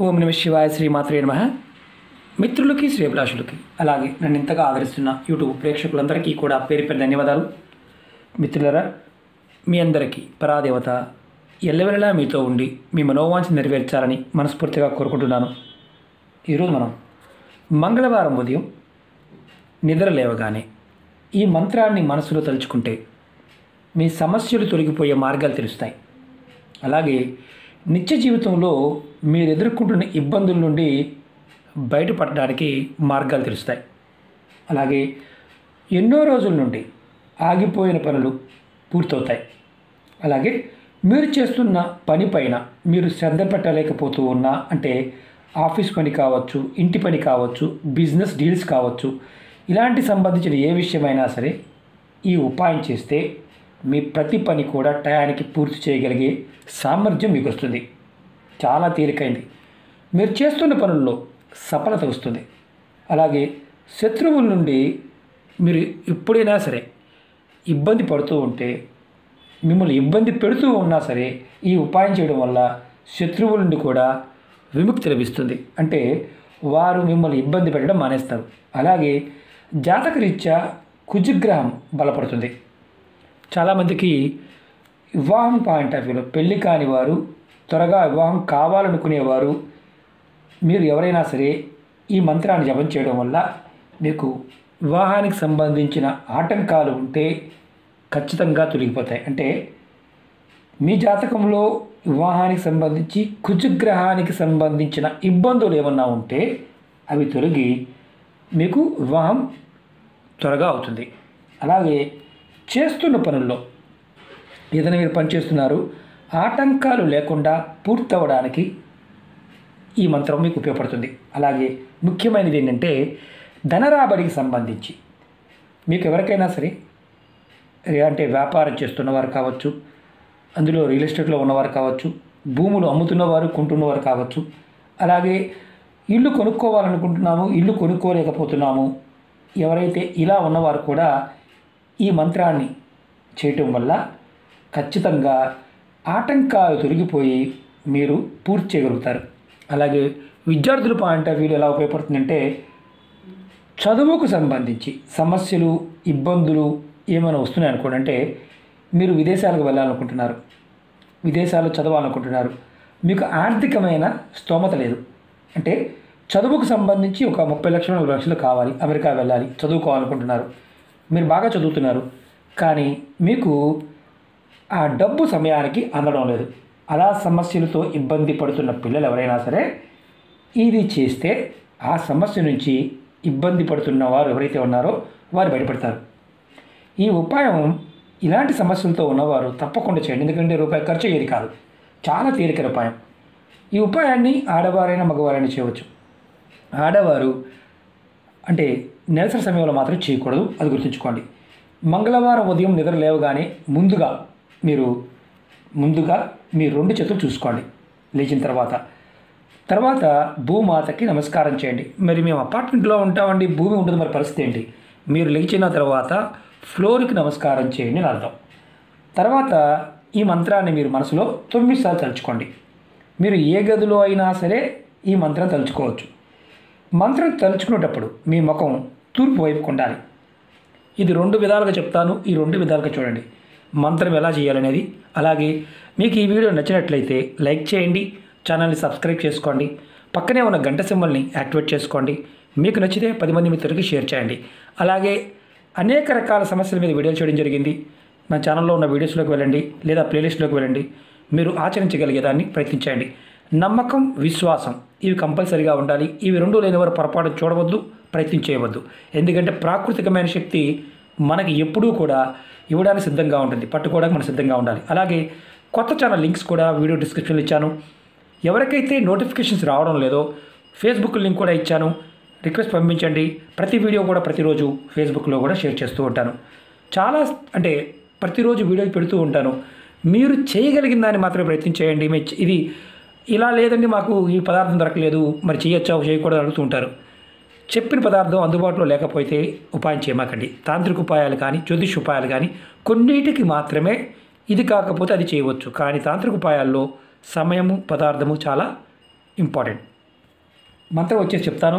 ఓం నమ శివాయ శ్రీమాత్రే నమః. మిత్రులకి శ్రేభిలాషులకి అలాగే నన్ను ఇంతగా ఆదరిస్తున్న యూట్యూబ్ ప్రేక్షకులందరికీ కూడా పేరు పేరు ధన్యవాదాలు. మిత్రులరా, మీ అందరికీ పరాదేవత ఎల్లవెల్లలా మీతో ఉండి మీ మనోవాంఛ నెరవేర్చాలని మనస్ఫూర్తిగా కోరుకుంటున్నాను. ఈరోజు మనం మంగళవారం ఉదయం నిద్ర లేవగానే ఈ మంత్రాన్ని మనసులో తలుచుకుంటే మీ సమస్యలు తొలగిపోయే మార్గాలు తెలుస్తాయి. అలాగే నిత్య జీవితంలో మీరు ఎదుర్కొంటున్న ఇబ్బందుల నుండి బయటపడడానికి మార్గాలు తెలుస్తాయి. అలాగే ఎన్నో రోజుల నుండి ఆగిపోయిన పనులు పూర్తవుతాయి. అలాగే మీరు చేస్తున్న పని పైన మీరు శ్రద్ధ పెట్టలేకపోతూ ఉన్నా, అంటే ఆఫీస్ పని కావచ్చు, ఇంటి పని కావచ్చు, బిజినెస్ డీల్స్ కావచ్చు, ఇలాంటి సంబంధించిన ఏ విషయమైనా సరే ఈ ఉపాయం చేస్తే మీ ప్రతి పని కూడా టయానికి పూర్తి చేయగలిగే సామర్థ్యం మీకు వస్తుంది. చాలా తేలికైంది. మీరు చేస్తున్న పనుల్లో సఫలత వస్తుంది. అలాగే శత్రువుల నుండి మీరు ఎప్పుడైనా సరే ఇబ్బంది పడుతూ ఉంటే, మిమ్మల్ని ఇబ్బంది పెడుతూ ఉన్నా సరే ఈ ఉపాయం చేయడం వల్ల శత్రువుల నుండి కూడా విముక్తి లభిస్తుంది. అంటే వారు మిమ్మల్ని ఇబ్బంది పెట్టడం మానేస్తారు. అలాగే జాతకరీత్యా కుజగ్రహం బలపడుతుంది. చాలామందికి వివాహం పాయింట్ ఆఫ్ వ్యూలో పెళ్ళి కాని వారు, త్వరగా వివాహం కావాలనుకునేవారు, మీరు ఎవరైనా సరే ఈ మంత్రాన్ని జపం చేయడం వల్ల మీకు వివాహానికి సంబంధించిన ఆటంకాలు ఉంటే ఖచ్చితంగా తొలగిపోతాయి. అంటే మీ జాతకంలో వివాహానికి సంబంధించి కుజగ్రహానికి సంబంధించిన ఇబ్బందులు ఏమన్నా ఉంటే అవి తొలగి మీకు వివాహం త్వరగా అవుతుంది. అలాగే చేస్తున్న పనుల్లో ఏదైనా మీరు పని చేస్తున్నారు, ఆటంకాలు లేకుండా పూర్తవడానికి ఈ మంత్రం మీకు ఉపయోగపడుతుంది. అలాగే ముఖ్యమైనది ఏంటంటే ధనరాబడికి సంబంధించి మీకు ఎవరికైనా సరే, అంటే వ్యాపారం చేస్తున్నవారు కావచ్చు, అందులో రియల్ ఎస్టేట్లో ఉన్నవారు కావచ్చు, భూములు అమ్ముతున్నవారు కొంటున్నవారు కావచ్చు, అలాగే ఇల్లు కొనుక్కోవాలనుకుంటున్నాము, ఇల్లు కొనుక్కోలేకపోతున్నాము, ఎవరైతే ఇలా ఉన్నవారు కూడా ఈ మంత్రాన్ని చేయటం వల్ల ఖచ్చితంగా ఆటంకాలు తొలగిపోయి మీరు పూర్తి చేయగలుగుతారు. అలాగే విద్యార్థుల పాయింట్ ఆఫ్ వ్యూలో ఎలా ఉపయోగపడుతుందంటే, చదువుకు సంబంధించి సమస్యలు, ఇబ్బందులు ఏమైనా వస్తున్నాయి అనుకోండి. అంటే మీరు విదేశాలకు వెళ్ళాలనుకుంటున్నారు, విదేశాల్లో చదవాలనుకుంటున్నారు, మీకు ఆర్థికమైన స్తోమత లేదు, అంటే చదువుకు సంబంధించి ఒక 30 లక్షలు 40 లక్షలు కావాలి, అమెరికా వెళ్ళాలి, చదువుకోవాలనుకుంటున్నారు, మీరు బాగా చదువుతున్నారు, కానీ మీకు ఆ డబ్బు సమయానికి అందడం లేదు. అలా సమస్యలతో ఇబ్బంది పడుతున్న పిల్లలు ఎవరైనా సరే ఇది చేస్తే ఆ సమస్య నుంచి ఇబ్బంది పడుతున్న వారు ఎవరైతే ఉన్నారో వారు బయటపడతారు. ఈ ఉపాయం ఇలాంటి సమస్యలతో ఉన్నవారు తప్పకుండా చేయండి. ఎందుకంటే రూపాయి ఖర్చు అయ్యేది కాదు, చాలా తేలికైన ఉపాయం. ఈ ఉపాయాన్ని ఆడవారైనా మగవారైనా చేయవచ్చు. ఆడవారు అంటే నెలసరి సమయంలో మాత్రం చేయకూడదు, అది గుర్తుంచుకోండి. మంగళవారం ఉదయం నిద్ర లేవగానే ముందుగా మీ 2 చేతులు చూసుకోండి. లేచిన తర్వాత భూమాతకి నమస్కారం చేయండి. మరి మేము అపార్ట్మెంట్లో ఉంటామండి, భూమి ఉంటుంది, మరి పరిస్థితి ఏంటి? మీరు లేచిన తర్వాత ఫ్లోర్కి నమస్కారం చేయండి అని అర్థం. తర్వాత ఈ మంత్రాన్ని మీరు మనసులో 9 సార్లు తలుచుకోండి. మీరు ఏ గదిలో అయినా సరే ఈ మంత్రం తలుచుకోవచ్చు. మంత్రం తలుచుకునేటప్పుడు మీ ముఖం తూర్పు వైపుకు ఉండాలి. ఇది 2 విధాలుగా చెప్తాను, ఈ 2 విధాలుగా చూడండి మంత్రం ఎలా చేయాలనేది. అలాగే మీకు ఈ వీడియో నచ్చినట్లయితే లైక్ చేయండి, ఛానల్ని సబ్స్క్రైబ్ చేసుకోండి, పక్కనే ఉన్న గంట సింబల్ని యాక్టివేట్ చేసుకోండి. మీకు నచ్చితే 10 మంది మిత్రులకి షేర్ చేయండి. అలాగే అనేక రకాల సమస్యల మీద వీడియోలు చేయడం జరిగింది. నా ఛానల్లో ఉన్న వీడియోస్లోకి వెళ్ళండి, లేదా ప్లేలిస్ట్లోకి వెళ్ళండి. మీరు ఆచరించగలిగేదాన్ని ప్రయత్నించండి. నమ్మకం, విశ్వాసం ఇవి కంపల్సరీగా ఉండాలి. ఇవి 2 లేనివారు పొరపాటు చూడవద్దు, ప్రయత్నం చేయవద్దు. ఎందుకంటే ప్రాకృతికమైన శక్తి మనకి ఎప్పుడూ కూడా ఇవ్వడానికి సిద్ధంగా ఉంటుంది, పట్టుకోవడానికి మనం సిద్ధంగా ఉండాలి. అలాగే కొత్త ఛానల్ లింక్స్ కూడా వీడియో డిస్క్రిప్షన్లో ఇచ్చాను. ఎవరికైతే నోటిఫికేషన్స్ రావడం లేదో ఫేస్బుక్ లింక్ కూడా ఇచ్చాను, రిక్వెస్ట్ పంపించండి. ప్రతి వీడియో కూడా ప్రతిరోజు ఫేస్బుక్లో కూడా షేర్ చేస్తూ ఉంటాను. చాలా అంటే ప్రతిరోజు వీడియోలు పెడుతూ ఉంటాను. మీరు చేయగలిగిన దాన్ని మాత్రమే ప్రయత్నం చేయండి. ఇది ఇలా లేదండి, మాకు ఈ పదార్థం దొరకలేదు, మరి చేయొచ్చా చేయకూడదు అడుగుతూ ఉంటారు. చెప్పిన పదార్థం అందుబాటులో లేకపోతే ఉపాయం చేయమాకండి. తాంత్రిక ఉపాయాలు కానీ, జ్యోతిష్ ఉపాయాలు కానీ కొన్నిటికి మాత్రమే ఇది కాకపోతే అది చేయవచ్చు. కానీ తాంత్రిక ఉపాయాల్లో సమయము, పదార్థము చాలా ఇంపార్టెంట్. మంత్రం వచ్చేసి చెప్తాను,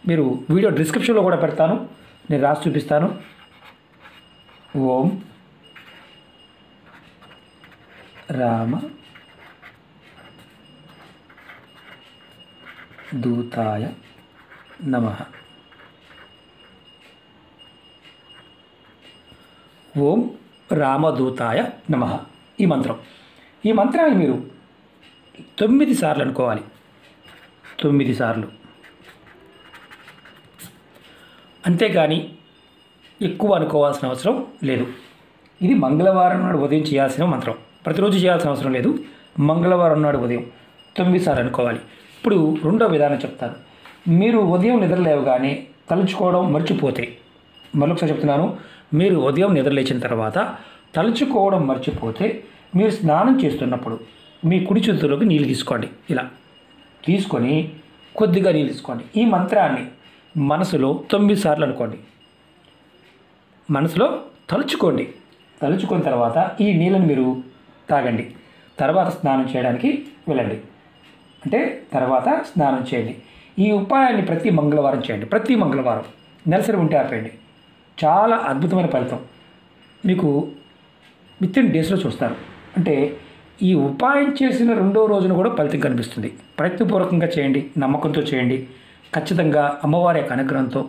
మీరు వీడియో డిస్క్రిప్షన్లో కూడా పెడతాను, నేను రాసి చూపిస్తాను. ఓం రామ దూతాయ నమః. ఓం రామదూతాయ నమః. ఈ మంత్రాన్ని మీరు 9 సార్లు అనుకోవాలి. 9 సార్లు. అంతేగాని ఎక్కువ అనుకోవాల్సిన అవసరం లేదు. ఇది మంగళవారం నాడు ఉదయం చేయాల్సిన మంత్రం. ప్రతిరోజు చేయాల్సిన అవసరం లేదు. మంగళవారం నాడు ఉదయం 9 సార్లు అనుకోవాలి. ఇప్పుడు రెండో విధానం చెప్తాను. మీరు ఉదయం నిద్రలేవగానే తలుచుకోవడం మర్చిపోతే, మరొకసారి చెప్తున్నాను, మీరు ఉదయం నిద్రలేచిన తర్వాత తలుచుకోవడం మర్చిపోతే మీరు స్నానం చేస్తున్నప్పుడు మీ కుడి చేతిలోకి నీళ్ళు తీసుకోండి. ఇలా తీసుకొని కొద్దిగా నీళ్ళు తీసుకోండి. ఈ మంత్రాన్ని మనసులో 9 సార్లు అనుకోండి. మనసులో తలుచుకోండి. తలుచుకున్న తర్వాత ఈ నీళ్ళని మీరు తాగండి. తర్వాత స్నానం చేయడానికి వెళ్ళండి. అంటే తర్వాత స్నానం చేయండి. ఈ ఉపాయాన్ని ప్రతి మంగళవారం చేయండి. ప్రతి మంగళవారం నెలసరి ఉంటే ఆపేయండి. చాలా అద్భుతమైన ఫలితం మీకు వితిన్ డేస్లో చూస్తారు. అంటే ఈ ఉపాయం చేసిన రెండో రోజున కూడా ఫలితం కనిపిస్తుంది. ప్రయత్నపూర్వకంగా చేయండి, నమ్మకంతో చేయండి. ఖచ్చితంగా అమ్మవారి యొక్క అనుగ్రహంతో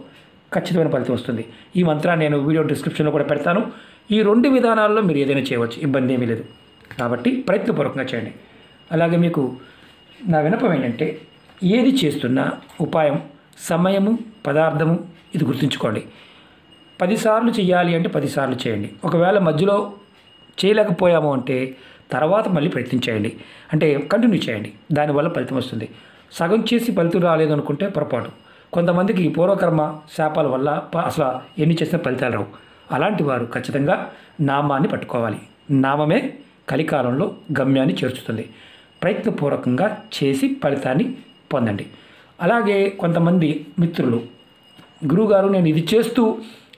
ఖచ్చితమైన ఫలితం వస్తుంది. ఈ మంత్రాన్ని నేను వీడియో డిస్క్రిప్షన్లో కూడా పెడతాను. ఈ 2 విధానాల్లో మీరు ఏదైనా చేయవచ్చు, ఇబ్బంది ఏమీ లేదు. కాబట్టి ప్రయత్నపూర్వకంగా చేయండి. అలాగే మీకు నా విన్నపం ఏంటంటే, ఏది చేస్తున్నా ఉపాయం, సమయము, పదార్థము ఇది గుర్తుంచుకోండి. 10 సార్లు చేయాలి అంటే 10 సార్లు చేయండి. ఒకవేళ మధ్యలో చేయలేకపోయాము అంటే తర్వాత మళ్ళీ ప్రయత్నించేయండి. అంటే కంటిన్యూ చేయండి. దానివల్ల ఫలితం వస్తుంది. సగం చేసి ఫలితం రాలేదు అనుకుంటే పొరపాటు. కొంతమందికి పూర్వకర్మ శాపాల వల్ల అసలు ఎన్ని చేసిన ఫలితాలు రావు. అలాంటి వారు ఖచ్చితంగా నామాన్ని పట్టుకోవాలి. నామమే కలికాలంలో గమ్యాన్ని చేర్చుతుంది. ప్రయత్నపూర్వకంగా చేసి ఫలితాన్ని పొందండి. అలాగే కొంతమంది మిత్రులు, గురువుగారు నేను ఇది చేస్తూ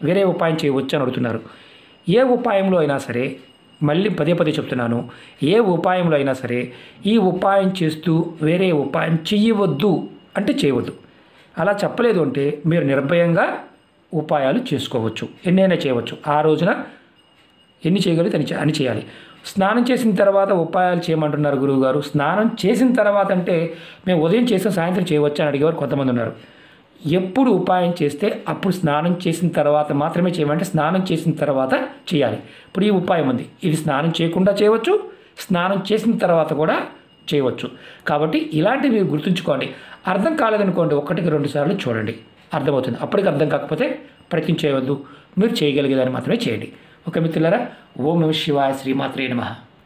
వేరే ఉపాయం చేయవచ్చు అని అడుగుతున్నారు. ఏ ఉపాయంలో అయినా సరే, మళ్ళీ పదే చెప్తున్నాను, ఏ ఉపాయంలో అయినా సరే ఈ ఉపాయం చేస్తూ వేరే ఉపాయం చెయ్యవద్దు అంటే చేయవద్దు. అలా చెప్పలేదు అంటే మీరు నిర్భయంగా ఉపాయాలు చేసుకోవచ్చు, ఎన్నైనా చేయవచ్చు. ఆ రోజున ఎన్ని చేయగలిగితే అని చేయాలి. స్నానం చేసిన తర్వాత ఉపాయాలు చేయమంటున్నారు గురువుగారు. స్నానం చేసిన తర్వాత అంటే మేము ఉదయం చేసిన సాయంత్రం చేయవచ్చు అని అడిగేవారు కొంతమంది ఉన్నారు. ఎప్పుడు ఉపాయం చేస్తే అప్పుడు స్నానం చేసిన తర్వాత మాత్రమే చేయమంటే స్నానం చేసిన తర్వాత చేయాలి. ఇప్పుడు ఈ ఉపాయం ఉంది, ఇది స్నానం చేయకుండా చేయవచ్చు, స్నానం చేసిన తర్వాత కూడా చేయవచ్చు. కాబట్టి ఇలాంటివి మీరు గుర్తుంచుకోండి. అర్థం కాలేదనుకోండి, 1-2 సార్లు చూడండి, అర్థమవుతుంది. అప్పటికి అర్థం కాకపోతే ప్రయత్నం చేయవద్దు. మీరు చేయగలిగేదాన్ని మాత్రమే చేయండి. ఓకే మిత్రులారా, ఓం నమః శివాయ, శ్రీమాత్రే నమః.